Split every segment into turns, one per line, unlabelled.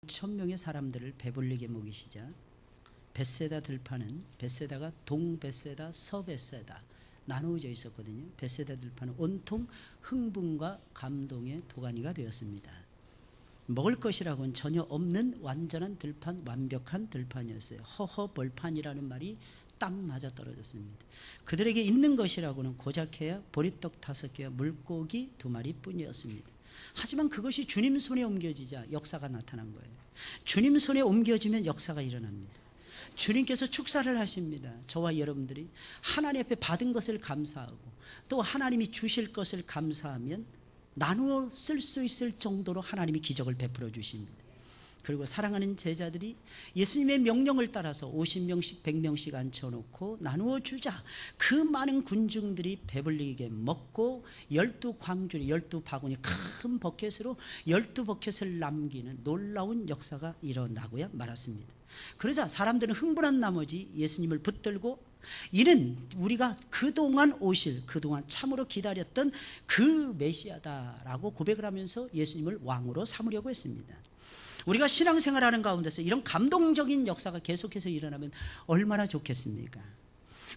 1000명의 사람들을 배불리게 먹이시자 벳세다 들판은 벳세다가 동벳세다 서벳세다 나누어져 있었거든요. 벳세다 들판은 온통 흥분과 감동의 도가니가 되었습니다. 먹을 것이라고는 전혀 없는 완전한 들판, 완벽한 들판이었어요. 허허벌판이라는 말이 딱 맞아 떨어졌습니다. 그들에게 있는 것이라고는 고작해야 보리떡 5개와 물고기 2마리 뿐이었습니다. 하지만 그것이 주님 손에 옮겨지자 역사가 나타난 거예요. 주님 손에 옮겨지면 역사가 일어납니다. 주님께서 축사를 하십니다. 저와 여러분들이 하나님 앞에 받은 것을 감사하고 또 하나님이 주실 것을 감사하면 나누어 쓸 수 있을 정도로 하나님이 기적을 베풀어 주십니다. 그리고 사랑하는 제자들이 예수님의 명령을 따라서 50명씩 100명씩 앉혀놓고 나누어 주자. 그 많은 군중들이 배불리게 먹고 12광주리 12바구니 큰 버켓으로 12버켓을 남기는 놀라운 역사가 일어나고야 말았습니다. 그러자 사람들은 흥분한 나머지 예수님을 붙들고 이는 우리가 그동안 오실, 그동안 참으로 기다렸던 그 메시아다라고 고백을 하면서 예수님을 왕으로 삼으려고 했습니다. 우리가 신앙생활하는 가운데서 이런 감동적인 역사가 계속해서 일어나면 얼마나 좋겠습니까?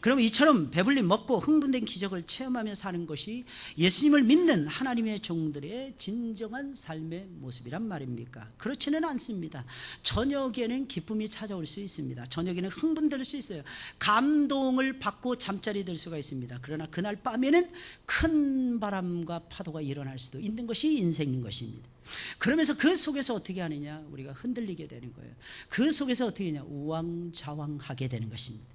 그럼 이처럼 배불리 먹고 흥분된 기적을 체험하며 사는 것이 예수님을 믿는 하나님의 종들의 진정한 삶의 모습이란 말입니까? 그렇지는 않습니다. 저녁에는 기쁨이 찾아올 수 있습니다. 저녁에는 흥분될 수 있어요. 감동을 받고 잠자리 들 수가 있습니다. 그러나 그날 밤에는 큰 바람과 파도가 일어날 수도 있는 것이 인생인 것입니다. 그러면서 그 속에서 어떻게 하느냐? 우리가 흔들리게 되는 거예요. 그 속에서 어떻게 하느냐? 우왕좌왕하게 되는 것입니다.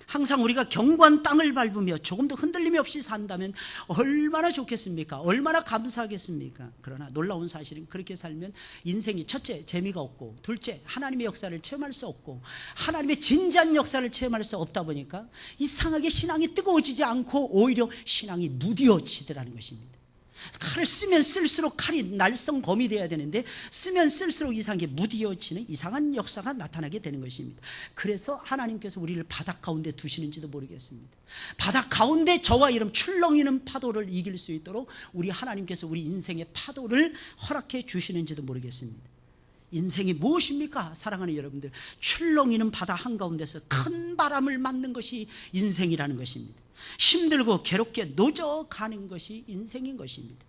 항상 우리가 견고한 땅을 밟으며 조금도 흔들림이 없이 산다면 얼마나 좋겠습니까? 얼마나 감사하겠습니까? 그러나 놀라운 사실은 그렇게 살면 인생이 첫째 재미가 없고 둘째 하나님의 역사를 체험할 수 없고 하나님의 진지한 역사를 체험할 수 없다 보니까 이상하게 신앙이 뜨거워지지 않고 오히려 신앙이 무뎌지더라는 것입니다. 칼을 쓰면 쓸수록 칼이 날성검이 돼야 되는데 쓰면 쓸수록 이상하게 무디어지는 이상한 역사가 나타나게 되는 것입니다. 그래서 하나님께서 우리를 바닥 가운데 두시는지도 모르겠습니다. 바닥 가운데 저와 이런 출렁이는 파도를 이길 수 있도록 우리 하나님께서 우리 인생의 파도를 허락해 주시는지도 모르겠습니다. 인생이 무엇입니까? 사랑하는 여러분들, 출렁이는 바다 한가운데서 큰 바람을 맞는 것이 인생이라는 것입니다. 힘들고 괴롭게 노져가는 것이 인생인 것입니다.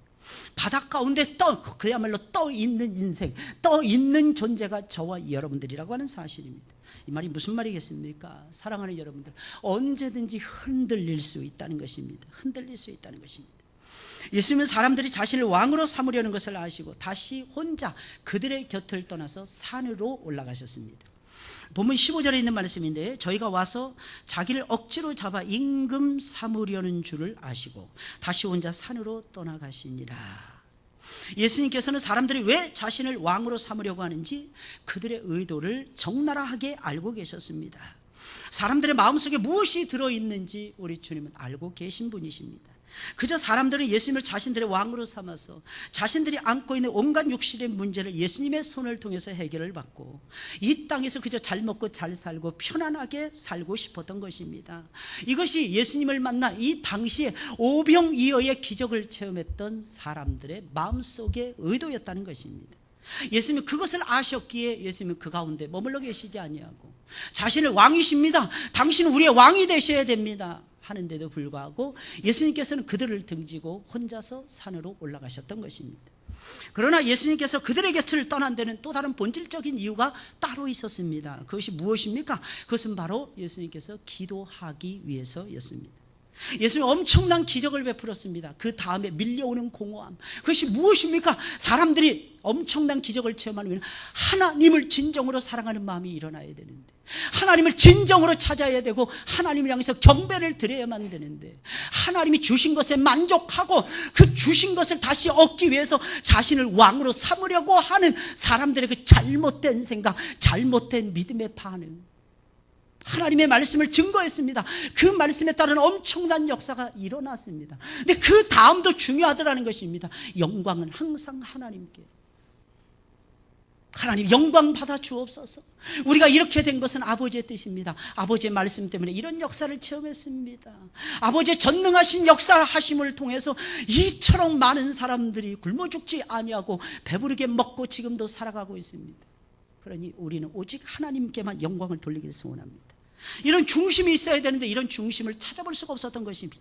바닷 가운데 그야말로 떠 있는 인생, 떠 있는 존재가 저와 여러분들이라고 하는 사실입니다. 이 말이 무슨 말이겠습니까? 사랑하는 여러분들, 언제든지 흔들릴 수 있다는 것입니다. 흔들릴 수 있다는 것입니다. 예수님은 사람들이 자신을 왕으로 삼으려는 것을 아시고 다시 혼자 그들의 곁을 떠나서 산으로 올라가셨습니다. 본문 15절에 있는 말씀인데 저희가 와서 자기를 억지로 잡아 임금 삼으려는 줄을 아시고 다시 혼자 산으로 떠나가시니라. 예수님께서는 사람들이 왜 자신을 왕으로 삼으려고 하는지 그들의 의도를 적나라하게 알고 계셨습니다. 사람들의 마음속에 무엇이 들어있는지 우리 주님은 알고 계신 분이십니다. 그저 사람들은 예수님을 자신들의 왕으로 삼아서 자신들이 안고 있는 온갖 육신의 문제를 예수님의 손을 통해서 해결을 받고 이 땅에서 그저 잘 먹고 잘 살고 편안하게 살고 싶었던 것입니다. 이것이 예수님을 만나 이 당시에 오병이어의 기적을 체험했던 사람들의 마음속의 의도였다는 것입니다. 예수님은 그것을 아셨기에 예수님은 그 가운데 머물러 계시지 아니하고 자신을 왕이십니다. 당신은 우리의 왕이 되셔야 됩니다. 하는데도 불구하고 예수님께서는 그들을 등지고 혼자서 산으로 올라가셨던 것입니다. 그러나 예수님께서 그들의 곁을 떠난 데는 또 다른 본질적인 이유가 따로 있었습니다. 그것이 무엇입니까? 그것은 바로 예수님께서 기도하기 위해서였습니다. 예수님은 엄청난 기적을 베풀었습니다. 그 다음에 밀려오는 공허함, 그것이 무엇입니까? 사람들이 엄청난 기적을 체험하는 하나님을 진정으로 사랑하는 마음이 일어나야 되는데 하나님을 진정으로 찾아야 되고 하나님을 향해서 경배를 드려야만 되는데 하나님이 주신 것에 만족하고 그 주신 것을 다시 얻기 위해서 자신을 왕으로 삼으려고 하는 사람들의 그 잘못된 생각, 잘못된 믿음의 반응, 하나님의 말씀을 증거했습니다. 그 말씀에 따른 엄청난 역사가 일어났습니다. 근데 그 다음도 중요하더라는 것입니다. 영광은 항상 하나님께. 하나님 영광 받아 주옵소서. 우리가 이렇게 된 것은 아버지의 뜻입니다. 아버지의 말씀 때문에 이런 역사를 체험했습니다. 아버지의 전능하신 역사하심을 통해서 이처럼 많은 사람들이 굶어 죽지 아니하고 배부르게 먹고 지금도 살아가고 있습니다. 그러니 우리는 오직 하나님께만 영광을 돌리기를 소원합니다. 이런 중심이 있어야 되는데 이런 중심을 찾아볼 수가 없었던 것입니다.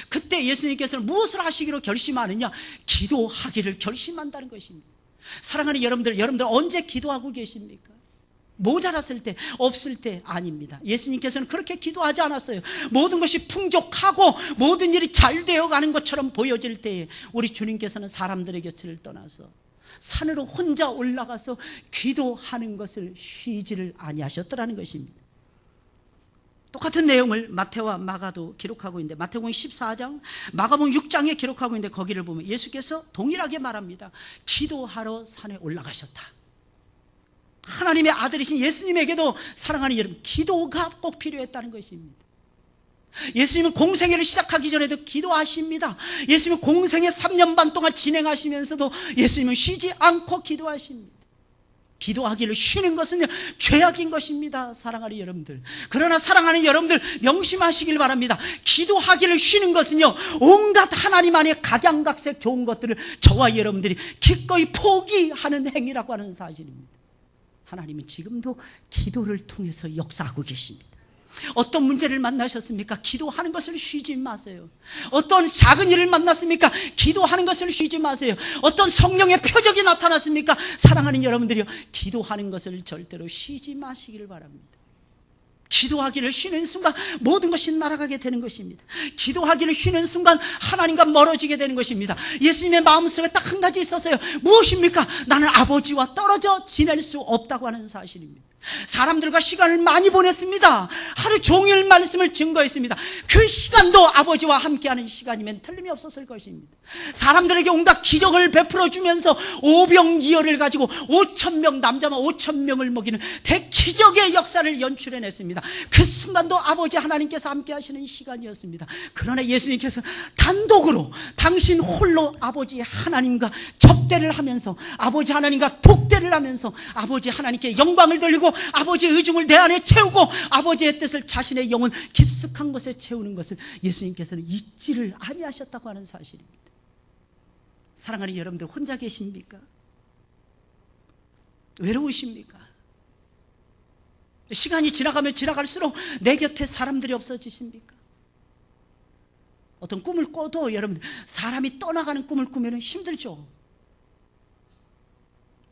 그때 예수님께서는 무엇을 하시기로 결심하느냐? 기도하기를 결심한다는 것입니다. 사랑하는 여러분들 언제 기도하고 계십니까? 모자랐을 때, 없을 때 아닙니다. 예수님께서는 그렇게 기도하지 않았어요. 모든 것이 풍족하고 모든 일이 잘 되어가는 것처럼 보여질 때에 우리 주님께서는 사람들의 곁을 떠나서 산으로 혼자 올라가서 기도하는 것을 쉬지를 아니하셨더라는 것입니다. 똑같은 내용을 마태와 마가도 기록하고 있는데, 마태복음 14장, 마가복음 6장에 기록하고 있는데 거기를 보면 예수께서 동일하게 말합니다. 기도하러 산에 올라가셨다. 하나님의 아들이신 예수님에게도 사랑하는 여러분, 기도가 꼭 필요했다는 것입니다. 예수님은 공생애를 시작하기 전에도 기도하십니다. 예수님은 공생애 3년 반 동안 진행하시면서도 예수님은 쉬지 않고 기도하십니다. 기도하기를 쉬는 것은 죄악인 것입니다. 사랑하는 여러분들, 그러나 사랑하는 여러분들 명심하시길 바랍니다. 기도하기를 쉬는 것은요, 온갖 하나님 안에 각양각색 좋은 것들을 저와 여러분들이 기꺼이 포기하는 행위라고 하는 사실입니다. 하나님은 지금도 기도를 통해서 역사하고 계십니다. 어떤 문제를 만나셨습니까? 기도하는 것을 쉬지 마세요. 어떤 작은 일을 만났습니까? 기도하는 것을 쉬지 마세요. 어떤 성령의 표적이 나타났습니까? 사랑하는 여러분들이요, 기도하는 것을 절대로 쉬지 마시기를 바랍니다. 기도하기를 쉬는 순간 모든 것이 날아가게 되는 것입니다. 기도하기를 쉬는 순간 하나님과 멀어지게 되는 것입니다. 예수님의 마음속에 딱 한 가지 있었어요. 무엇입니까? 나는 아버지와 떨어져 지낼 수 없다고 하는 사실입니다. 사람들과 시간을 많이 보냈습니다. 하루 종일 말씀을 증거했습니다. 그 시간도 아버지와 함께하는 시간이면 틀림이 없었을 것입니다. 사람들에게 온갖 기적을 베풀어 주면서 오병이어를 가지고 5,000명, 남자만 5,000명을 먹이는 대기적의 역사를 연출해냈습니다. 그 순간도 아버지 하나님께서 함께하시는 시간이었습니다. 그러나 예수님께서 단독으로 당신 홀로 아버지 하나님과 접대를 하면서, 아버지 하나님과 독대를 하면서 아버지 하나님께 영광을 돌리고 아버지의 의중을 내 안에 채우고 아버지의 뜻을 자신의 영혼 깊숙한 곳에 채우는 것을 예수님께서는 잊지를 아니하셨다고 하는 사실입니다. 사랑하는 여러분들, 혼자 계십니까? 외로우십니까? 시간이 지나가면 지나갈수록 내 곁에 사람들이 없어지십니까? 어떤 꿈을 꿔도 여러분들, 사람이 떠나가는 꿈을 꾸면 힘들죠.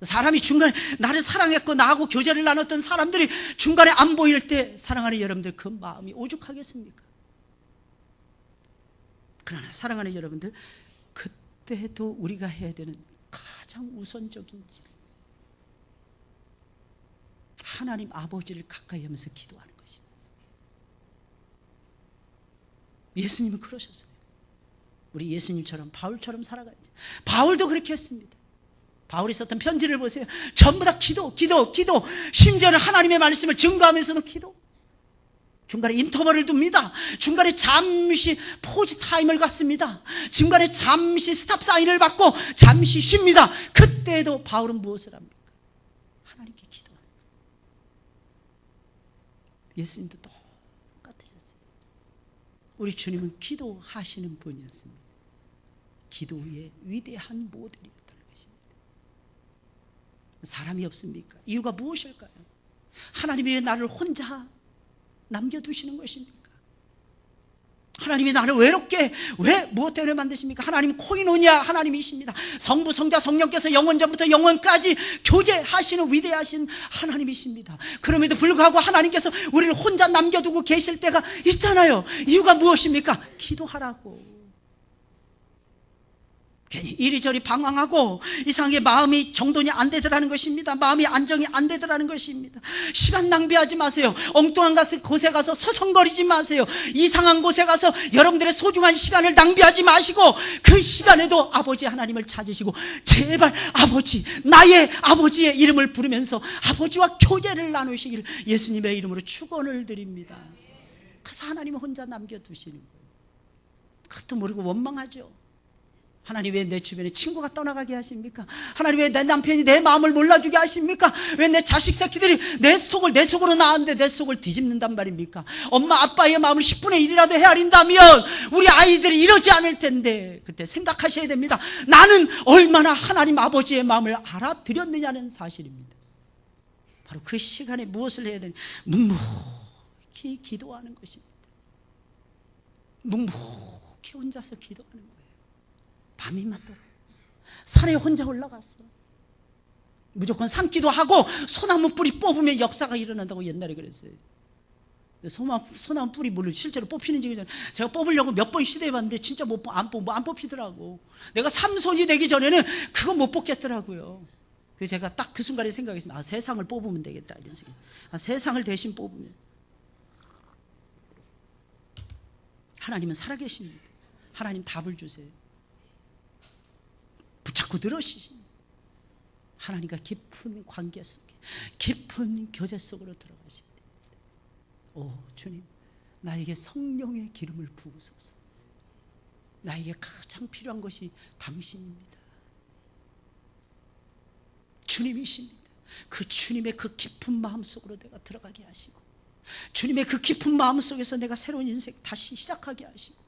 사람이 중간에 나를 사랑했고 나하고 교제를 나눴던 사람들이 중간에 안 보일 때, 사랑하는 여러분들, 그 마음이 오죽하겠습니까? 그러나 사랑하는 여러분들, 그때도 우리가 해야 되는 가장 우선적인 일, 하나님 아버지를 가까이 하면서 기도하는 것입니다. 예수님은 그러셨어요. 우리 예수님처럼, 바울처럼 살아가야지. 바울도 그렇게 했습니다. 바울이 썼던 편지를 보세요. 전부 다 기도. 심지어는 하나님의 말씀을 증거하면서도 기도. 중간에 인터벌을 둡니다. 중간에 잠시 포즈 타임을 갖습니다. 중간에 잠시 스탑 사인을 받고 잠시 쉽니다. 그때에도 바울은 무엇을 합니까? 하나님께 기도합니다. 예수님도 똑같으셨어요. 우리 주님은 기도하시는 분이었습니다. 기도의 위대한 모델이었다. 사람이 없습니까? 이유가 무엇일까요? 하나님이 왜 나를 혼자 남겨두시는 것입니까? 하나님이 나를 외롭게 왜 무엇 때문에 만드십니까? 하나님 코이노니아 하나님이십니다. 성부, 성자, 성령께서 영원전부터 영원까지 교제하시는 위대하신 하나님이십니다. 그럼에도 불구하고 하나님께서 우리를 혼자 남겨두고 계실 때가 있잖아요. 이유가 무엇입니까? 기도하라고. 괜히 이리저리 방황하고 이상하게 마음이 정돈이 안 되더라는 것입니다. 마음이 안정이 안 되더라는 것입니다. 시간 낭비하지 마세요. 엉뚱한 곳에 가서 서성거리지 마세요. 이상한 곳에 가서 여러분들의 소중한 시간을 낭비하지 마시고 그 시간에도 아버지 하나님을 찾으시고, 제발 아버지, 나의 아버지의 이름을 부르면서 아버지와 교제를 나누시기를 예수님의 이름으로 축원을 드립니다. 그래서 하나님은 혼자 남겨두시는 거예요. 그것도 모르고 원망하죠. 하나님 왜 내 주변에 친구가 떠나가게 하십니까? 하나님 왜 내 남편이 내 마음을 몰라주게 하십니까? 왜 내 자식 새끼들이 내 속으로 나왔는데 내 속을 뒤집는단 말입니까? 엄마 아빠의 마음을 10분의 1이라도 헤아린다면 우리 아이들이 이러지 않을 텐데, 그때 생각하셔야 됩니다. 나는 얼마나 하나님 아버지의 마음을 알아들였느냐는 사실입니다. 바로 그 시간에 무엇을 해야 되냐? 묵묵히 기도하는 것입니다. 묵묵히 혼자서 기도하는 거예요. 밤이 맞더라. 산에 혼자 올라갔어. 무조건 산기도 하고 소나무 뿌리 뽑으면 역사가 일어난다고 옛날에 그랬어요. 소나무 뿌리 물론 실제로 뽑히는지 제가 뽑으려고 몇 번 시도해봤는데 진짜 안 뽑히더라고. 내가 삼손이 되기 전에는 그거 못 뽑겠더라고요. 그래서 제가 딱 그 순간에 생각했습니다. 세상을 뽑으면 되겠다 이런 생각. 세상을 대신 뽑으면 하나님은 살아계십니다. 하나님 답을 주세요. 붙잡고 들으시십니다. 하나님과 깊은 관계 속에, 깊은 교제 속으로 들어가십니다. 오 주님, 나에게 성령의 기름을 부으소서. 나에게 가장 필요한 것이 당신입니다. 주님이십니다. 그 주님의 그 깊은 마음 속으로 내가 들어가게 하시고, 주님의 그 깊은 마음 속에서 내가 새로운 인생 다시 시작하게 하시고,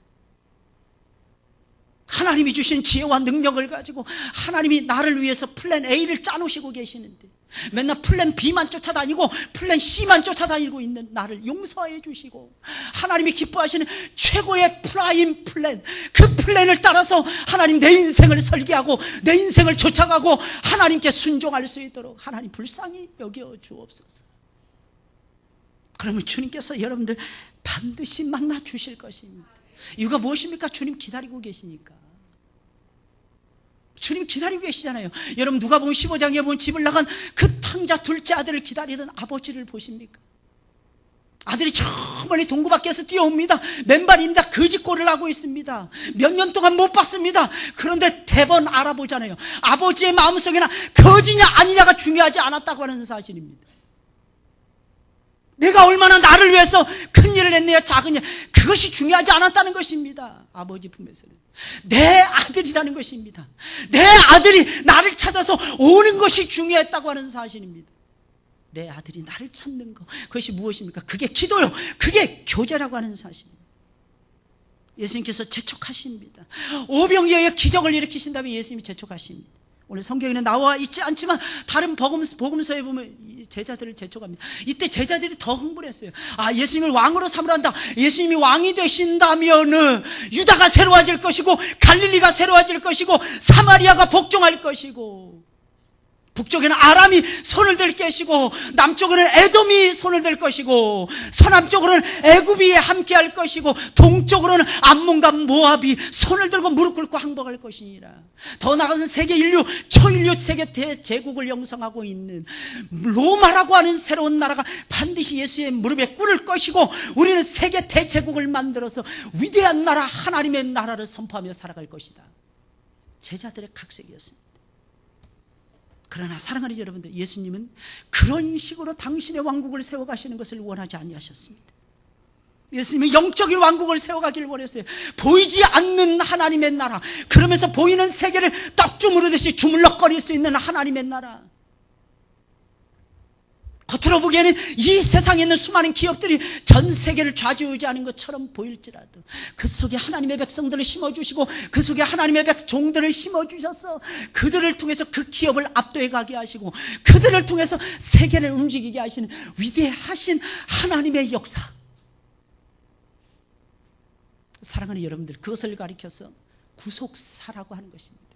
하나님이 주신 지혜와 능력을 가지고 하나님이 나를 위해서 플랜 A를 짜놓으시고 계시는데 맨날 플랜 B만 쫓아다니고 플랜 C만 쫓아다니고 있는 나를 용서해 주시고, 하나님이 기뻐하시는 최고의 프라임 플랜, 그 플랜을 따라서 하나님 내 인생을 설계하고 내 인생을 쫓아가고 하나님께 순종할 수 있도록 하나님 불쌍히 여겨 주옵소서. 그러면 주님께서 여러분들 반드시 만나 주실 것입니다. 이유가 무엇입니까? 주님 기다리고 계시니까. 주님 기다리고 계시잖아요. 여러분 누가복음 15장에 보면 집을 나간 그 탕자 둘째 아들을 기다리던 아버지를 보십니까? 아들이 저 멀리 동구 밖에서 뛰어옵니다. 맨발입니다. 거짓골을 하고 있습니다. 몇 년 동안 못 봤습니다. 그런데 대번 알아보잖아요. 아버지의 마음속에나 거지냐 아니냐가 중요하지 않았다고 하는 사실입니다. 내가 얼마나 나를 위해서 큰 일을 했느냐 작으냐, 그것이 중요하지 않았다는 것입니다. 아버지 품에서는 내 아들이라는 것입니다. 내 아들이 나를 찾아서 오는 것이 중요했다고 하는 사실입니다. 내 아들이 나를 찾는 것, 그것이 무엇입니까? 그게 기도요. 그게 교제라고 하는 사실입니다. 예수님께서 재촉하십니다. 오병이어의 기적을 일으키신 다음에 예수님이 재촉하십니다. 오늘 성경에는 나와 있지 않지만 다른 복음서에 보면 제자들을 재촉합니다. 이때 제자들이 더 흥분했어요. 예수님을 왕으로 삼으라 한다. 예수님이 왕이 되신다면은 유다가 새로워질 것이고 갈릴리가 새로워질 것이고 사마리아가 복종할 것이고, 북쪽에는 아람이 손을 들 것이고 남쪽에는 에돔이 손을 들 것이고 서남쪽으로는 애굽이 함께할 것이고 동쪽으로는 암몬과 모압이 손을 들고 무릎 꿇고 항복할 것이니라. 더 나아가서는 세계 인류 초인류 세계 대제국을 형성하고 있는 로마라고 하는 새로운 나라가 반드시 예수의 무릎에 꿇을 것이고, 우리는 세계 대제국을 만들어서 위대한 나라 하나님의 나라를 선포하며 살아갈 것이다. 제자들의 각색이었습니다. 그러나 사랑하는 여러분들, 예수님은 그런 식으로 당신의 왕국을 세워가시는 것을 원하지 아니하셨습니다. 예수님은 영적인 왕국을 세워가기를 원했어요. 보이지 않는 하나님의 나라, 그러면서 보이는 세계를 떡 주무르듯이 주물럭거릴 수 있는 하나님의 나라. 겉으로 보기에는 이 세상에 있는 수많은 기업들이 전 세계를 좌지우지하는 것처럼 보일지라도 그 속에 하나님의 백성들을 심어주시고 그 속에 하나님의 종들을 심어주셔서 그들을 통해서 그 기업을 압도해 가게 하시고 그들을 통해서 세계를 움직이게 하시는 위대하신 하나님의 역사. 사랑하는 여러분들, 그것을 가리켜서 구속사라고 하는 것입니다.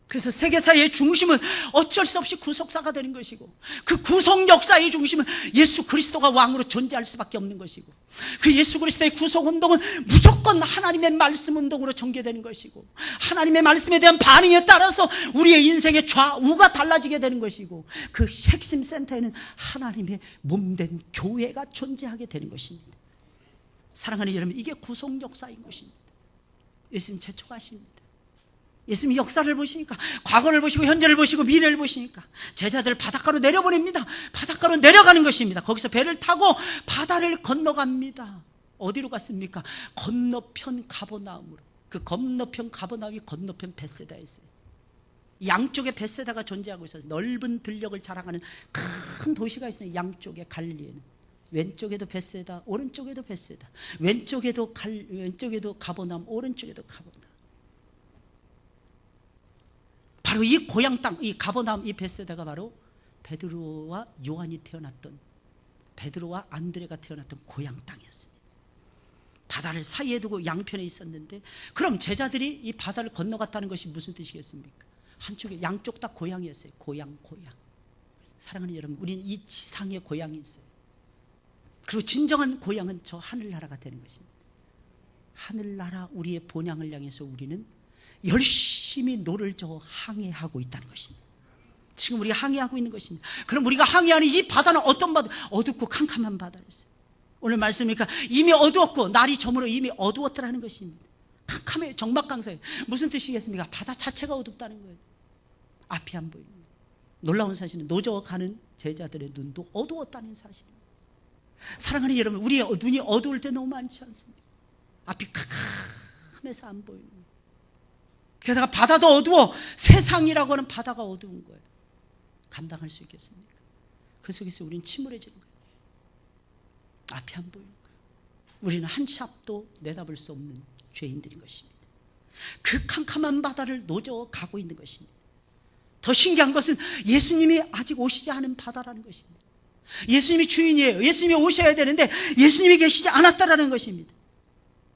그래서 세계사의 중심은 어쩔 수 없이 구속사가 되는 것이고, 그 구속 역사의 중심은 예수 그리스도가 왕으로 존재할 수밖에 없는 것이고, 그 예수 그리스도의 구속 운동은 무조건 하나님의 말씀 운동으로 전개되는 것이고, 하나님의 말씀에 대한 반응에 따라서 우리의 인생의 좌우가 달라지게 되는 것이고, 그 핵심 센터에는 하나님의 몸된 교회가 존재하게 되는 것입니다. 사랑하는 여러분, 이게 구속 역사인 것입니다. 예수님 재촉하십니다. 예수님이 역사를 보시니까, 과거를 보시고 현재를 보시고 미래를 보시니까 제자들을 바닷가로 내려보냅니다. 바닷가로 내려가는 것입니다. 거기서 배를 타고 바다를 건너갑니다. 어디로 갔습니까? 건너편 가버나움으로. 그 건너편 가버나움이 건너편 벳세다였어요. 양쪽에 벳세다가 존재하고 있어서 넓은 들녘을 자랑하는 큰 도시가 있어요. 양쪽에 갈릴리에는 왼쪽에도 벳세다, 오른쪽에도 벳세다, 왼쪽에도 가버나움, 오른쪽에도 가버나움. 바로 이 고향 땅, 이 가버나움, 이 벳세다가 바로 베드로와 요한이 태어났던, 베드로와 안드레가 태어났던 고향 땅이었습니다. 바다를 사이에 두고 양편에 있었는데, 그럼 제자들이 이 바다를 건너갔다는 것이 무슨 뜻이겠습니까? 한쪽에, 양쪽 다 고향이었어요. 고향. 사랑하는 여러분, 우리는 이 지상의 고향이 있어요. 그리고 진정한 고향은 저 하늘나라가 되는 것입니다. 하늘나라, 우리의 본향을 향해서 우리는 열심히 노를 저어 항해하고 있다는 것입니다. 지금 우리가 항해하고 있는 것입니다. 그럼 우리가 항해하는 이 바다는 어떤 바다? 어둡고 캄캄한 바다였어요. 오늘 말씀이니까 이미 어두웠고 날이 저물어 이미 어두웠더라는 것입니다. 캄캄해요. 정막강사예요. 무슨 뜻이겠습니까? 바다 자체가 어둡다는 거예요. 앞이 안 보이는 거예요. 놀라운 사실은 노저가는 제자들의 눈도 어두웠다는 사실입니다. 사랑하는 여러분, 우리의 눈이 어두울 때 너무 많지 않습니까? 앞이 캄캄해서 안 보이는 거예요. 게다가 바다도 어두워. 세상이라고 하는 바다가 어두운 거예요. 감당할 수 있겠습니까? 그 속에서 우리는 침울해지는 거예요. 앞이 안 보이는 거예요. 우리는 한 치 앞도 내다볼 수 없는 죄인들인 것입니다. 그 캄캄한 바다를 노저 가고 있는 것입니다. 더 신기한 것은 예수님이 아직 오시지 않은 바다라는 것입니다. 예수님이 주인이에요. 예수님이 오셔야 되는데 예수님이 계시지 않았다라는 것입니다.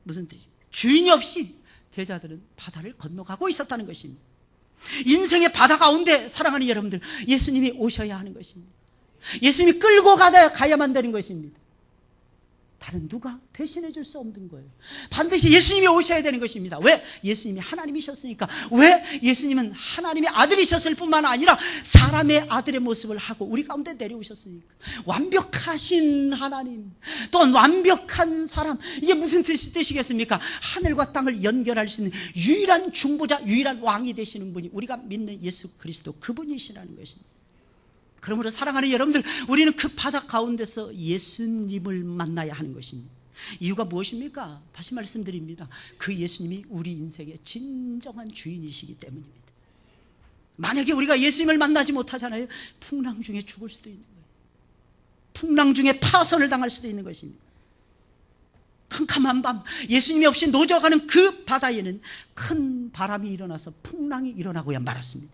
무슨 뜻이에요? 주인이 없이 제자들은 바다를 건너가고 있었다는 것입니다. 인생의 바다 가운데 사랑하는 여러분들, 예수님이 오셔야 하는 것입니다. 예수님이 끌고 가야만 되는 것입니다. 다른 누가 대신해 줄 수 없는 거예요. 반드시 예수님이 오셔야 되는 것입니다. 왜? 예수님이 하나님이셨으니까. 왜? 예수님은 하나님의 아들이셨을 뿐만 아니라 사람의 아들의 모습을 하고 우리 가운데 내려오셨으니까. 완벽하신 하나님, 또한 완벽한 사람, 이게 무슨 뜻이겠습니까? 하늘과 땅을 연결할 수 있는 유일한 중보자, 유일한 왕이 되시는 분이 우리가 믿는 예수 그리스도, 그분이시라는 것입니다. 그러므로 사랑하는 여러분들, 우리는 그 바다 가운데서 예수님을 만나야 하는 것입니다. 이유가 무엇입니까? 다시 말씀드립니다. 그 예수님이 우리 인생의 진정한 주인이시기 때문입니다. 만약에 우리가 예수님을 만나지 못하잖아요, 풍랑 중에 죽을 수도 있는 거예요. 풍랑 중에 파선을 당할 수도 있는 것입니다. 캄캄한 밤, 예수님이 없이 노져가는 그 바다에는 큰 바람이 일어나서 풍랑이 일어나고야 말았습니다.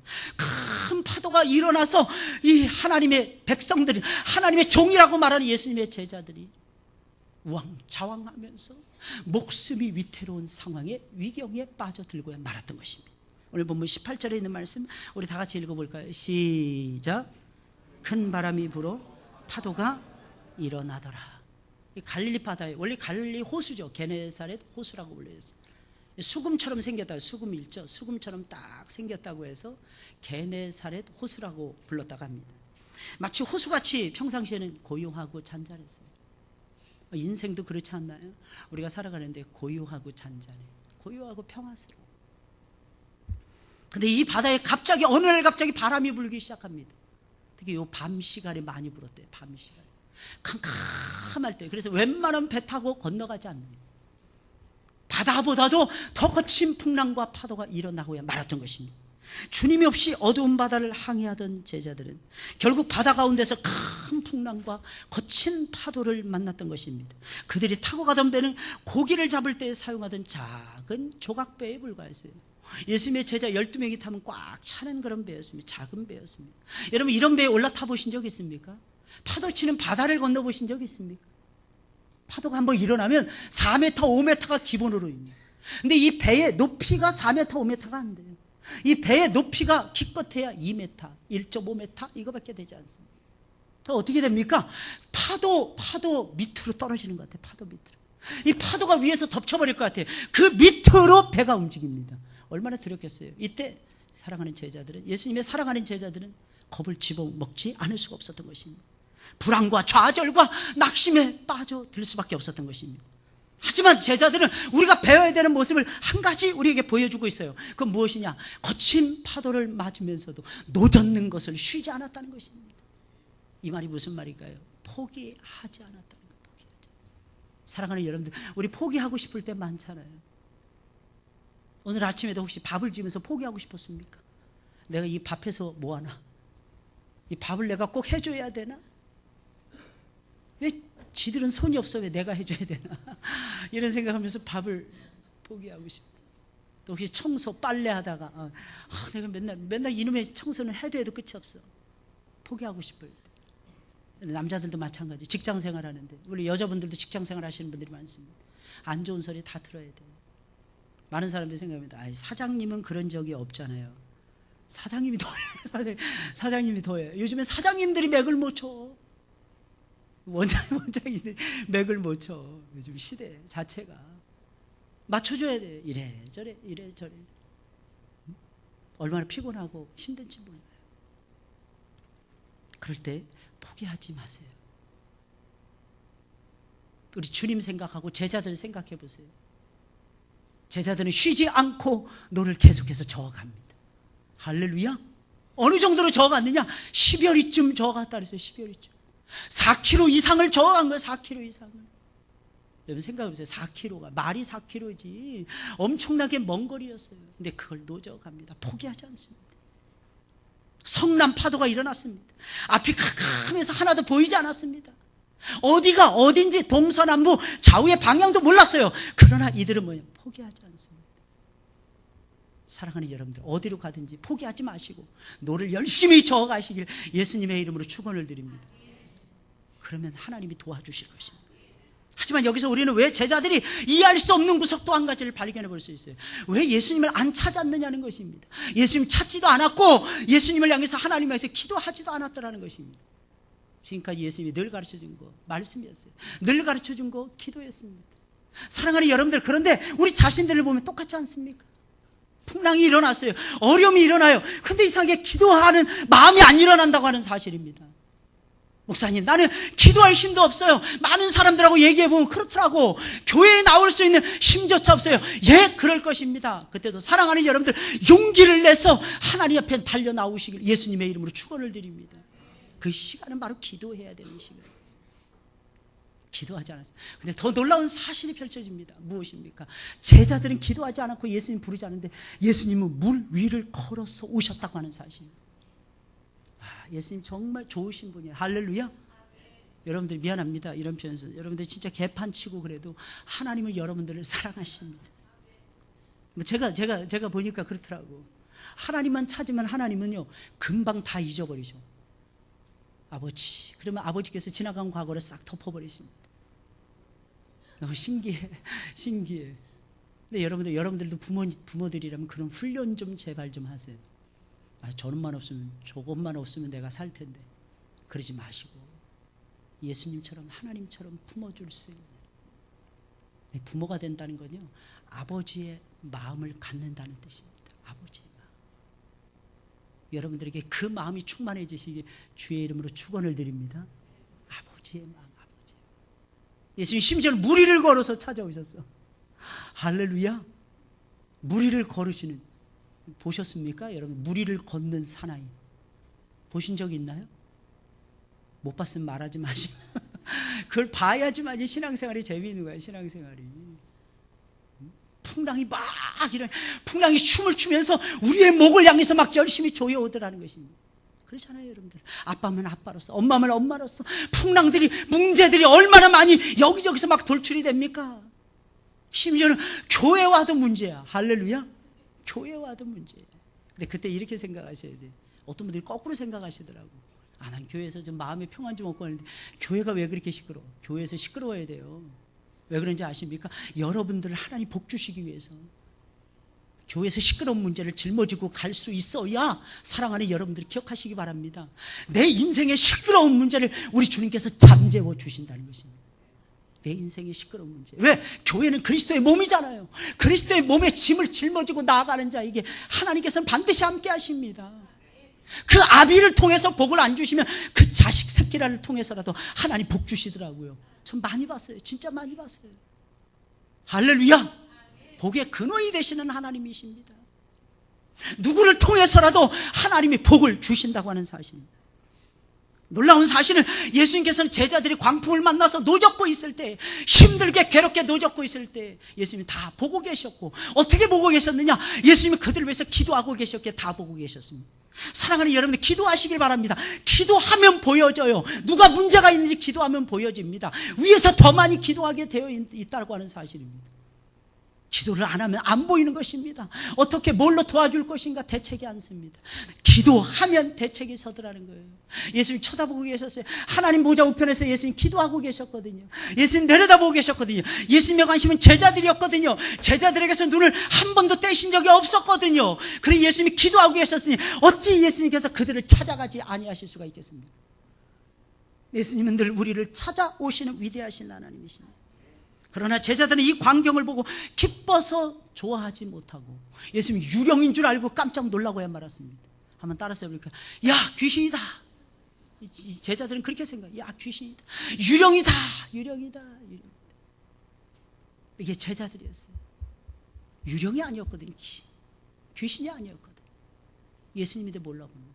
큰 파도가 일어나서 이 하나님의 백성들이, 하나님의 종이라고 말하는 예수님의 제자들이 우왕좌왕하면서 목숨이 위태로운 상황에, 위경에 빠져들고야 말았던 것입니다. 오늘 본문 18절에 있는 말씀 우리 다 같이 읽어볼까요? 시작. 큰 바람이 불어 파도가 일어나더라. 갈릴리 바다에, 원래 갈릴리 호수죠. 게네사렛 호수라고 불려요. 수금처럼 생겼다. 수금 일죠. 수금처럼 딱 생겼다고 해서 게네사렛 호수라고 불렀다고 합니다. 마치 호수같이 평상시에는 고요하고 잔잔했어요. 인생도 그렇지 않나요? 우리가 살아가는데 고요하고 잔잔해, 고요하고 평화스러워. 근데 이 바다에 갑자기 어느 날 갑자기 바람이 불기 시작합니다. 특히 요 밤 시간에 많이 불었대요. 밤 시간에 캄캄할 때. 그래서 웬만하면 배 타고 건너가지 않는, 바다보다도 더 거친 풍랑과 파도가 일어나고야 말았던 것입니다. 주님이 없이 어두운 바다를 항해하던 제자들은 결국 바다 가운데서 큰 풍랑과 거친 파도를 만났던 것입니다. 그들이 타고 가던 배는 고기를 잡을 때 사용하던 작은 조각배에 불과했어요. 예수님의 제자 12명이 타면 꽉 차는 그런 배였습니다. 작은 배였습니다. 여러분, 이런 배에 올라타 보신 적 있습니까? 파도 치는 바다를 건너보신 적 있습니까? 파도가 한번 일어나면 4m, 5m가 기본으로 있습니다. 근데 이 배의 높이가 4m, 5m가 안 돼요. 이 배의 높이가 기껏해야 2m, 1.5m 이거밖에 되지 않습니다. 어떻게 됩니까? 파도 밑으로 떨어지는 것 같아요. 파도 밑으로. 이 파도가 위에서 덮쳐버릴 것 같아요. 그 밑으로 배가 움직입니다. 얼마나 두렵겠어요. 이때 사랑하는 제자들은, 예수님의 사랑하는 제자들은 겁을 집어먹지 않을 수가 없었던 것입니다. 불안과 좌절과 낙심에 빠져들 수밖에 없었던 것입니다. 하지만 제자들은 우리가 배워야 되는 모습을 한 가지 우리에게 보여주고 있어요. 그건 무엇이냐? 거친 파도를 맞으면서도 노젓는 것을 쉬지 않았다는 것입니다. 이 말이 무슨 말일까요? 포기하지 않았다는 거예요. 포기하지. 사랑하는 여러분들, 우리 포기하고 싶을 때 많잖아요. 오늘 아침에도 혹시 밥을 지으면서 포기하고 싶었습니까? 내가 이 밥해서 뭐하나? 이 밥을 내가 꼭 해줘야 되나? 왜 지들은 손이 없어, 왜 내가 해줘야 되나? 이런 생각하면서 밥을 포기하고 싶어. 또 혹시 청소, 빨래 하다가 내가 맨날 이놈의 청소는 해도 끝이 없어. 포기하고 싶을 때. 남자들도 마찬가지. 직장 생활하는데 우리 여자분들도 직장 생활 하시는 분들이 많습니다. 안 좋은 소리 다 들어야 돼요. 많은 사람들이 생각합니다. 사장님은 그런 적이 없잖아요. 사장님이 더해. 사장님이 더해. 요즘에 사장님들이 맥을 못 쳐. 원장님들이 맥을 못 쳐. 요즘 시대 자체가. 맞춰줘야 돼. 이래저래 이래저래. 얼마나 피곤하고 힘든지 몰라요. 그럴 때 포기하지 마세요. 우리 주님 생각하고 제자들 생각해 보세요. 제자들은 쉬지 않고 노를 계속해서 저어갑니다. 할렐루야. 어느 정도로 저어갔느냐? 10여리쯤 저어갔다 그랬어요. 10여리쯤. 4km 이상을 저어간 거예요. 4km 이상을. 여러분 생각해 보세요. 4km가 말이 4km지 엄청나게 먼 거리였어요. 근데 그걸 노저어갑니다. 포기하지 않습니다. 성난 파도가 일어났습니다. 앞이 캄캄해서 하나도 보이지 않았습니다. 어디가 어딘지 동서남북 좌우의 방향도 몰랐어요. 그러나 이들은 뭐예요? 포기하지 않습니다. 사랑하는 여러분들, 어디로 가든지 포기하지 마시고 노를 열심히 저어가시길 예수님의 이름으로 축원을 드립니다. 그러면 하나님이 도와주실 것입니다. 하지만 여기서 우리는 왜 제자들이 이해할 수 없는 구석 또 한 가지를 발견해 볼 수 있어요. 왜 예수님을 안 찾았느냐는 것입니다. 예수님 찾지도 않았고 예수님을 향해서 하나님에서 기도하지도 않았더라는 것입니다. 지금까지 예수님이 늘 가르쳐준 거 말씀이었어요. 늘 가르쳐준 거 기도였습니다. 사랑하는 여러분들, 그런데 우리 자신들을 보면 똑같지 않습니까? 풍랑이 일어났어요. 어려움이 일어나요. 근데 이상하게 기도하는 마음이 안 일어난다고 하는 사실입니다. 목사님, 나는 기도할 힘도 없어요. 많은 사람들하고 얘기해보면 그렇더라고. 교회에 나올 수 있는 힘조차 없어요. 예, 그럴 것입니다. 그때도 사랑하는 여러분들, 용기를 내서 하나님 앞에 달려 나오시길 예수님의 이름으로 축원을 드립니다. 그 시간은 바로 기도해야 되는 시간입니다. 기도하지 않았어요. 근데 더 놀라운 사실이 펼쳐집니다. 무엇입니까? 제자들은 기도하지 않았고 예수님 부르지 않는데 예수님은 물 위를 걸어서 오셨다고 하는 사실입니다. 예수님 정말 좋으신 분이에요. 할렐루야. 여러분들 미안합니다. 이런 표현에서 여러분들 진짜 개판치고 그래도 하나님은 여러분들을 사랑하십니다. 제가 보니까 그렇더라고. 하나님만 찾으면 하나님은요 금방 다 잊어버리죠. 아버지, 그러면 아버지께서 지나간 과거를 싹 덮어버리십니다. 너무 신기해. 근데 여러분들도 부모들이라면 그런 훈련 좀 제발 좀 하세요. 저놈만 없으면, 저것만 없으면 내가 살 텐데. 그러지 마시고 예수님처럼 하나님처럼 품어줄 수 있는 부모가 된다는 건요 아버지의 마음을 갖는다는 뜻입니다. 아버지의 마음. 여러분들에게 그 마음이 충만해지시기 주의 이름으로 축원을 드립니다. 아버지의 마음, 아버지. 예수님 심지어 물 위를 걸어서 찾아오셨어. 할렐루야. 물 위를 걸으시는, 보셨습니까? 여러분, 물 위를 걷는 사나이 보신 적이 있나요? 못 봤으면 말하지 마시고 그걸 봐야지만 신앙생활이 재미있는 거예요. 신앙생활이. 풍랑이 막 풍랑이 춤을 추면서 우리의 목을 향해서 막 열심히 조여오더라는 것입니다. 그렇잖아요, 여러분들. 아빠면 아빠로서, 엄마면 엄마로서 풍랑들이, 문제들이 얼마나 많이 여기저기서 막 돌출이 됩니까? 심지어는 교회 와도 문제야. 할렐루야. 교회 와도 문제예요. 근데 그때 이렇게 생각하셔야 돼요. 어떤 분들이 거꾸로 생각하시더라고. 난 교회에서 좀 마음의 평안 좀 얻고 하는데 교회가 왜 그렇게 시끄러워? 교회에서 시끄러워야 돼요. 왜 그런지 아십니까? 여러분들을 하나님 복 주시기 위해서. 교회에서 시끄러운 문제를 짊어지고 갈 수 있어야 사랑하는 여러분들이 기억하시기 바랍니다. 내 인생의 시끄러운 문제를 우리 주님께서 잠재워 주신다는 것입니다. 내 인생의 시끄러운 문제. 왜? 교회는 그리스도의 몸이잖아요. 그리스도의 몸의 짐을 짊어지고 나아가는 자에게 하나님께서는 반드시 함께 하십니다. 그 아비를 통해서 복을 안 주시면 그 자식 새끼라를 통해서라도 하나님 복 주시더라고요. 전 많이 봤어요. 진짜 많이 봤어요. 할렐루야. 복의 근원이 되시는 하나님이십니다. 누구를 통해서라도 하나님이 복을 주신다고 하는 사실입니다. 놀라운 사실은 예수님께서는 제자들이 광풍을 만나서 노젓고 있을 때, 힘들게 괴롭게 노젓고 있을 때 예수님이 다 보고 계셨고, 어떻게 보고 계셨느냐? 예수님이 그들을 위해서 기도하고 계셨기에 다 보고 계셨습니다. 사랑하는 여러분들, 기도하시길 바랍니다. 기도하면 보여져요. 누가 문제가 있는지 기도하면 보여집니다. 위에서 더 많이 기도하게 되어 있다고 하는 사실입니다. 기도를 안 하면 안 보이는 것입니다. 어떻게 뭘로 도와줄 것인가 대책이 않습니다. 기도하면 대책이 서더라는 거예요. 예수님 쳐다보고 계셨어요. 하나님 보좌 우편에서 예수님 기도하고 계셨거든요. 예수님 내려다보고 계셨거든요. 예수님의 관심은 제자들이었거든요. 제자들에게서 눈을 한 번도 떼신 적이 없었거든요. 그래 예수님이 기도하고 계셨으니 어찌 예수님께서 그들을 찾아가지 아니하실 수가 있겠습니까? 예수님은 늘 우리를 찾아오시는 위대하신 하나님이십니다. 그러나 제자들은 이 광경을 보고 기뻐서 좋아하지 못하고 예수님 유령인 줄 알고 깜짝 놀라고야 말았습니다. 한번 따라서 해볼까요? 야, 귀신이다. 이 제자들은 그렇게 생각해요. 야, 귀신이다. 유령이다. 유령이다. 유령이다. 이게 제자들이었어요. 유령이 아니었거든요. 귀신이 아니었거든요. 예수님인데 몰라보는 거예요.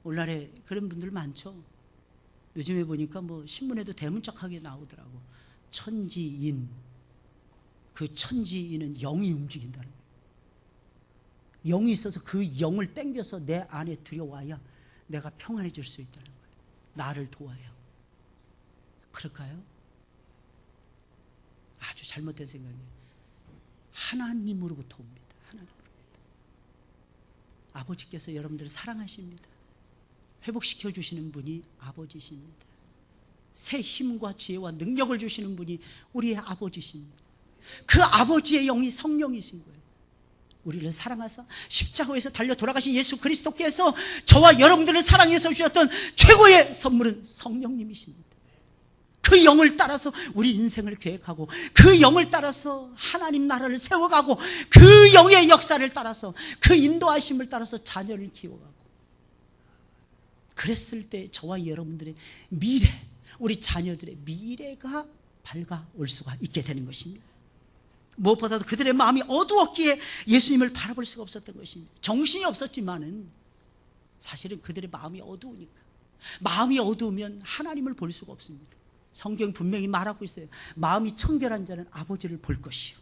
오늘날에 그런 분들 많죠. 요즘에 보니까 뭐 신문에도 대문짝하게 나오더라고. 천지인. 그 천지인은 영이 움직인다는 거예요. 영이 있어서 그 영을 땡겨서 내 안에 들여와야 내가 평안해질 수 있다는 거예요. 나를 도와야. 그럴까요? 아주 잘못된 생각이에요. 하나님으로부터 옵니다. 하나님으로부터. 아버지께서 여러분들을 사랑하십니다. 회복시켜 주시는 분이 아버지십니다. 새 힘과 지혜와 능력을 주시는 분이 우리의 아버지십니다. 그 아버지의 영이 성령이신 거예요. 우리를 사랑하사 십자가에서 달려 돌아가신 예수 그리스도께서 저와 여러분들을 사랑해서 주셨던 최고의 선물은 성령님이십니다. 그 영을 따라서 우리 인생을 계획하고 그 영을 따라서 하나님 나라를 세워가고 그 영의 역사를 따라서 그 인도하심을 따라서 자녀를 키워가고 그랬을 때 저와 여러분들의 미래, 우리 자녀들의 미래가 밝아올 수가 있게 되는 것입니다. 무엇보다도 그들의 마음이 어두웠기에 예수님을 바라볼 수가 없었던 것입니다. 정신이 없었지만은 사실은 그들의 마음이 어두우니까. 마음이 어두우면 하나님을 볼 수가 없습니다. 성경 분명히 말하고 있어요. 마음이 청결한 자는 아버지를 볼 것이요.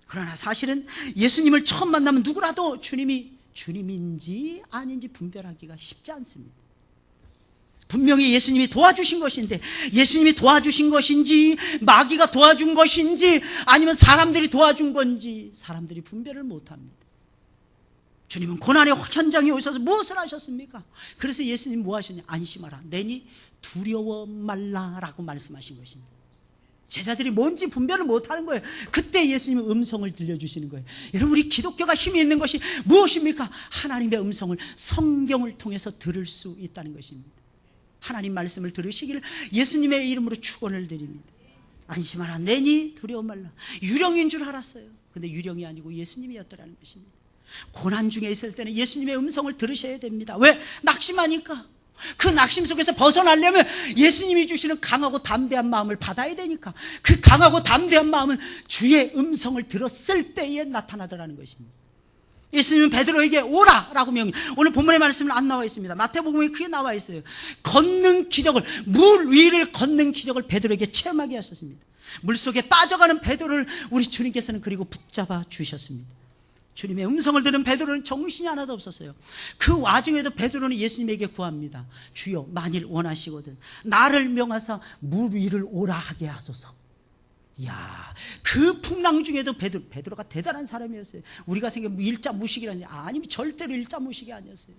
그러나 사실은 예수님을 처음 만나면 누구라도 주님이 주님인지 아닌지 분별하기가 쉽지 않습니다. 분명히 예수님이 도와주신 것인데 예수님이 도와주신 것인지 마귀가 도와준 것인지 아니면 사람들이 도와준 건지 사람들이 분별을 못합니다. 주님은 고난의 현장에 오셔서 무엇을 하셨습니까? 그래서 예수님 뭐 하셨냐? 안심하라. 내니 두려워 말라라고 말씀하신 것입니다. 제자들이 뭔지 분별을 못하는 거예요. 그때 예수님은 음성을 들려주시는 거예요. 여러분 우리 기독교가 힘이 있는 것이 무엇입니까? 하나님의 음성을 성경을 통해서 들을 수 있다는 것입니다. 하나님 말씀을 들으시기를 예수님의 이름으로 축원을 드립니다. 안심하라. 내니 두려워 말라. 유령인 줄 알았어요. 근데 유령이 아니고 예수님이었더라는 것입니다. 고난 중에 있을 때는 예수님의 음성을 들으셔야 됩니다. 왜? 낙심하니까. 그 낙심 속에서 벗어나려면 예수님이 주시는 강하고 담대한 마음을 받아야 되니까. 그 강하고 담대한 마음은 주의 음성을 들었을 때에 나타나더라는 것입니다. 예수님은 베드로에게 오라라고 명령. 오늘 본문의 말씀은 안 나와 있습니다. 마태복음에 그게 나와 있어요. 걷는 기적을, 물 위를 걷는 기적을 베드로에게 체험하게 하셨습니다. 물속에 빠져가는 베드로를 우리 주님께서는 그리고 붙잡아 주셨습니다. 주님의 음성을 들은 베드로는 정신이 하나도 없었어요. 그 와중에도 베드로는 예수님에게 구합니다. 주여 만일 원하시거든 나를 명하사 물 위를 오라 하게 하소서. 이야, 그 풍랑 중에도 베드로가 대단한 사람이었어요. 우리가 생각하면 일자 무식이라니 아니면 절대로 일자 무식이 아니었어요.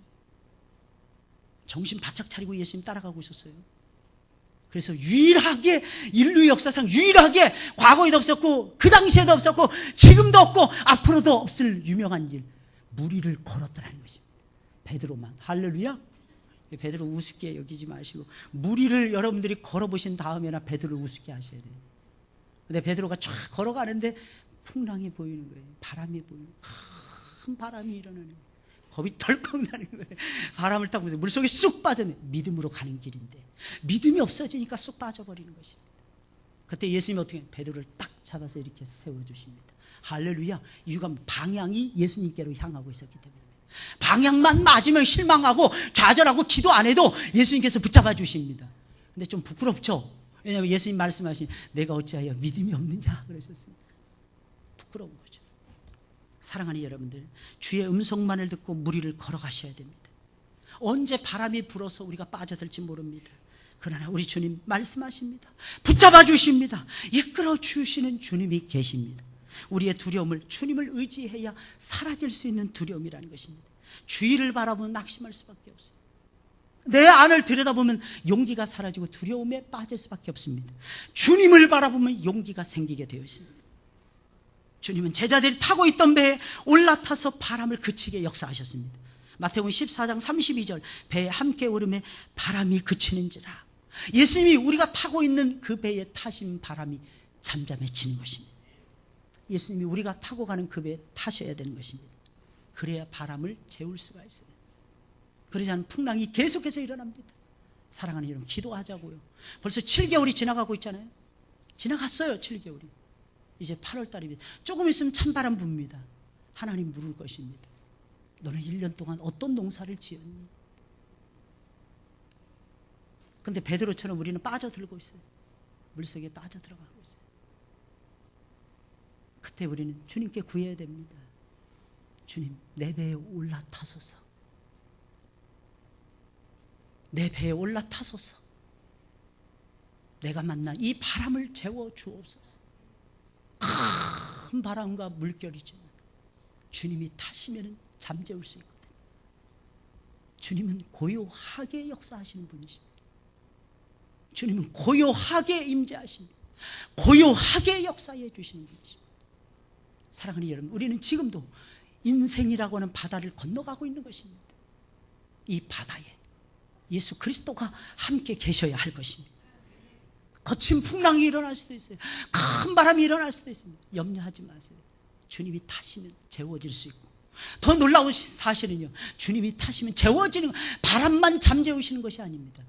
정신 바짝 차리고 예수님 따라가고 있었어요. 그래서 유일하게 인류 역사상 유일하게 과거에도 없었고 그 당시에도 없었고 지금도 없고 앞으로도 없을 유명한 일, 물 위를 걸었더라는 것입니다. 베드로만. 할렐루야. 베드로 우습게 여기지 마시고 물 위를 여러분들이 걸어보신 다음에나 베드로를 우습게 하셔야 돼요. 근데 베드로가 쫙 걸어가는데 풍랑이 보이는 거예요. 바람이 보이는 거예요. 큰 바람이 일어나는 거예요. 겁이 덜컥 나는 거예요. 바람을 타고 물속에 쑥 빠졌네. 믿음으로 가는 길인데 믿음이 없어지니까 쑥 빠져버리는 것입니다. 그때 예수님이 어떻게 베드로를 딱 잡아서 이렇게 세워주십니다. 할렐루야. 이유가 방향이 예수님께로 향하고 있었기 때문입니다. 방향만 맞으면 실망하고 좌절하고 기도 안 해도 예수님께서 붙잡아 주십니다. 근데 좀 부끄럽죠. 왜냐하면 예수님 말씀하신 내가 어찌하여 믿음이 없느냐 그러셨습니다. 부끄러운 거죠. 사랑하는 여러분들, 주의 음성만을 듣고 물 위를 걸어가셔야 됩니다. 언제 바람이 불어서 우리가 빠져들지 모릅니다. 그러나 우리 주님 말씀하십니다. 붙잡아 주십니다. 이끌어 주시는 주님이 계십니다. 우리의 두려움을 주님을 의지해야 사라질 수 있는 두려움이라는 것입니다. 주위를 바라보면 낙심할 수밖에 없어요. 내 안을 들여다보면 용기가 사라지고 두려움에 빠질 수밖에 없습니다. 주님을 바라보면 용기가 생기게 되어 있습니다. 주님은 제자들이 타고 있던 배에 올라타서 바람을 그치게 역사하셨습니다. 마태복음 14장 32절, 배에 함께 오름에 바람이 그치는지라. 예수님이 우리가 타고 있는 그 배에 타신 바람이 잠잠해지는 것입니다. 예수님이 우리가 타고 가는 그 배에 타셔야 되는 것입니다. 그래야 바람을 재울 수가 있어요. 그러지 않으면 풍랑이 계속해서 일어납니다. 사랑하는 여러분, 기도하자고요. 벌써 7개월이 지나가고 있잖아요. 지나갔어요. 7개월이. 이제 8월 달입니다. 조금 있으면 찬바람 붑니다. 하나님 물을 것입니다. 너는 1년 동안 어떤 농사를 지었니? 근데 베드로처럼 우리는 빠져들고 있어요. 물속에 빠져들어가고 있어요. 그때 우리는 주님께 구해야 됩니다. 주님, 내 배에 올라타소서. 내 배에 올라타소서. 내가 만난 이 바람을 재워 주옵소서. 큰 바람과 물결이지만 주님이 타시면 잠재울 수 있거든요. 주님은 고요하게 역사하시는 분이십니다. 주님은 고요하게 임재하십니다. 고요하게 역사해 주시는 분이십니다. 사랑하는 여러분, 우리는 지금도 인생이라고 하는 바다를 건너가고 있는 것입니다. 이 바다에 예수 그리스도가 함께 계셔야 할 것입니다. 거친 풍랑이 일어날 수도 있어요. 큰 바람이 일어날 수도 있습니다. 염려하지 마세요. 주님이 타시면 재워질 수 있고, 더 놀라운 사실은요, 주님이 타시면 재워지는, 바람만 잠재우시는 것이 아닙니다.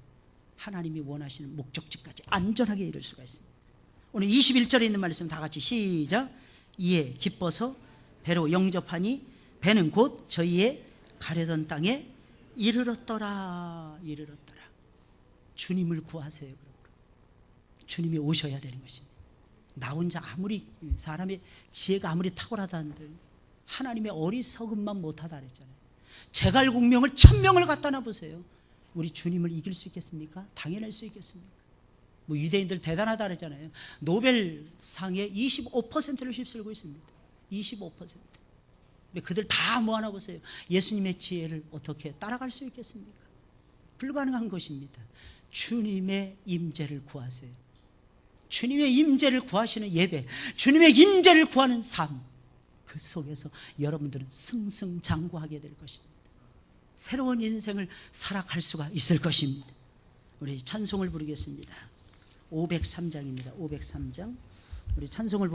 하나님이 원하시는 목적지까지 안전하게 이룰 수가 있습니다. 오늘 21절에 있는 말씀 다 같이 시작. 이에 기뻐서 배로 영접하니 배는 곧 저희의 가려던 땅에 이르렀더라. 이르렀더라. 주님을 구하세요. 주님이 오셔야 되는 것입니다. 나 혼자 아무리 사람의 지혜가 아무리 탁월하다 한들 하나님의 어리석음만 못하다 그랬잖아요. 제갈공명을 1000명을 갖다 놔보세요. 우리 주님을 이길 수 있겠습니까? 당연할 수 있겠습니까? 뭐 유대인들 대단하다 그랬잖아요. 노벨상의 25%를 휩쓸고 있습니다. 25%. 근데 그들 다 모아놔보세요. 예수님의 지혜를 어떻게 따라갈 수 있겠습니까? 불가능한 것입니다. 주님의 임재를 구하세요. 주님의 임재를 구하시는 예배, 주님의 임재를 구하는 삶, 그 속에서 여러분들은 승승장구하게 될 것입니다. 새로운 인생을 살아갈 수가 있을 것입니다. 우리 찬송을 부르겠습니다. 503장입니다. 503장. 우리 찬송을